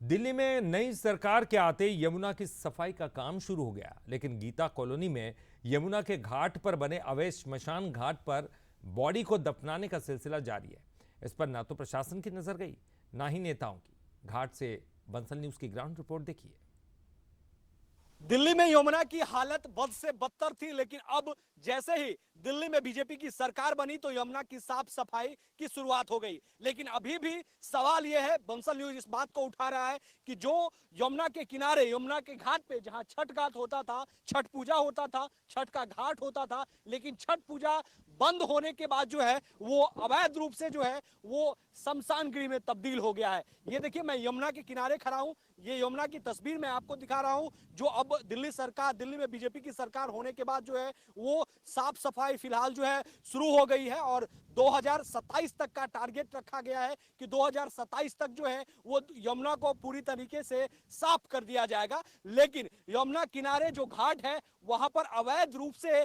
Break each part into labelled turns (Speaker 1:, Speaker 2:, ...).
Speaker 1: दिल्ली में नई सरकार के आते यमुना की सफाई का काम शुरू हो गया, लेकिन गीता कॉलोनी में यमुना के घाट पर बने अवैध श्मशान घाट पर बॉडी को दफनाने का सिलसिला जारी है। इस पर ना तो प्रशासन की नजर गई, ना ही नेताओं की। घाट से बंसल न्यूज की ग्राउंड रिपोर्ट देखिए।
Speaker 2: दिल्ली में यमुना की हालत बद से बदतर थी, लेकिन अब जैसे ही दिल्ली में बीजेपी की सरकार बनी तो यमुना की साफ सफाई की शुरुआत हो गई। लेकिन अभी भी सवाल यह है, बंसल न्यूज इस बात को उठा रहा है कि जो यमुना के किनारे, यमुना के घाट पे जहां छठ घाट होता था, छठ पूजा होता था, छठ का घाट होता था, लेकिन छठ पूजा बंद होने के बाद जो है वो अवैध रूप से जो है वो शमशान गृह में तब्दील हो गया है। ये देखिए, मैं यमुना के किनारे खड़ा हूं, ये यमुना की तस्वीर मैं आपको दिखा रहा हूं, जो अब दिल्ली में बीजेपी की सरकार होने के बाद जो है वो साफ सफाई फिलहाल जो है शुरू हो गई है और 2027 तक का टारगेट रखा गया है कि 2027 तक जो है वो यमुना को पूरी तरीके से साफ कर दिया जाएगा। लेकिन यमुना किनारे जो घाट है वहां पर अवैध रूप से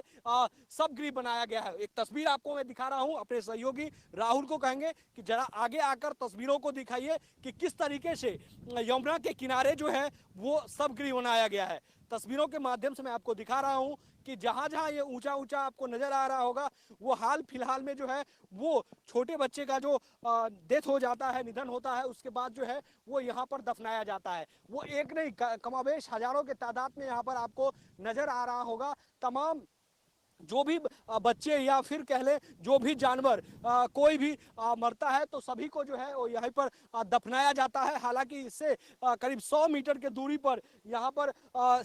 Speaker 2: सब गृह बनाया गया है। एक तस्वीर आपको मैं दिखा रहा हूं, अपने सहयोगी राहुल को कहेंगे कि जरा आगे आकर तस्वीरों को दिखाइए कि किस तरीके से यमुना के किनारे जो है वो सब गृह बनाया गया है। तस्वीरों के माध्यम से मैं आपको दिखा रहा हूं कि जहां जहां ये ऊंचा ऊंचा आपको नजर आ रहा होगा वो हाल फिलहाल में जो है वो छोटे बच्चे का जो डेथ हो जाता है, निधन होता है, उसके बाद जो है वो यहाँ पर दफनाया जाता है। वो एक नहीं, कमाबेश हजारों के तादाद में यहाँ पर आपको नजर आ रहा होगा। तमाम जो भी बच्चे या फिर कह ले जो भी जानवर कोई भी मरता है तो सभी को जो है वो यहीं पर दफनाया जाता है। हालांकि इससे करीब 100 मीटर के दूरी पर यहाँ पर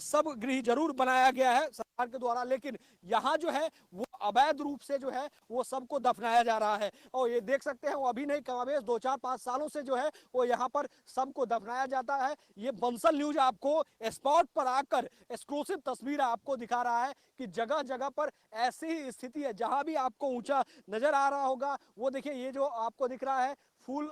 Speaker 2: सब गृह जरूर बनाया गया है सरकार के द्वारा, लेकिन यहाँ जो है वो अवैध रूप से जो है वो सबको दफनाया जा रहा है। और ये देख सकते हैं, वो अभी नहीं, कमाबेश 2-4-5 सालों से जो है वो यहाँ पर सबको दफनाया जाता है। ये बंसल न्यूज आपको स्पॉट पर आकर एक्सक्लूसिव तस्वीर आपको दिखा रहा है कि जगह जगह पर ऐसी ही स्थिति है। जहां भी आपको ऊंचा नजर आ रहा होगा वो देखिए, ये जो आपको दिख रहा है फूल,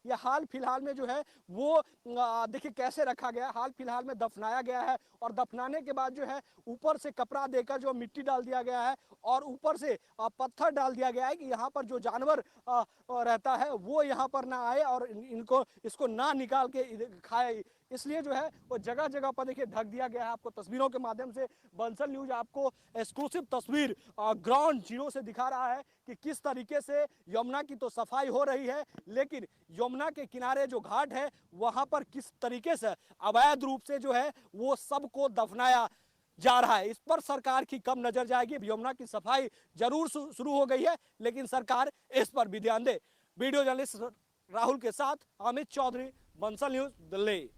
Speaker 2: ये हाल फिलहाल में जो है वो देखिए कैसे रखा गया, हाल फिलहाल में दफनाया गया है। और दफनाने के बाद जो है ऊपर से कपड़ा देकर जो मिट्टी डाल दिया गया है और ऊपर से पत्थर डाल दिया गया है कि यहाँ पर जो जानवर रहता है वो यहाँ पर ना आए और इनको इसको ना निकाल के खाए। इसलिए जो है वो जगह जगह पर देखिए ढक दिया गया है। आपको तस्वीरों के माध्यम से बंसल न्यूज आपको एक्सक्लूसिव तस्वीर ग्राउंड जीरो से दिखा रहा है कि किस तरीके से यमुना की तो सफाई हो रही है, लेकिन यमुना के किनारे जो घाट है वहां पर किस तरीके से अवैध रूप से जो है वो सबको दफनाया जा रहा है। इस पर सरकार की कब नजर जाएगी। यमुना की सफाई जरूर शुरू हो गई है, लेकिन सरकार इस पर भी ध्यान दे। वीडियो जर्नलिस्ट राहुल के साथ अमित चौधरी, बंसल न्यूज, दिल्ली।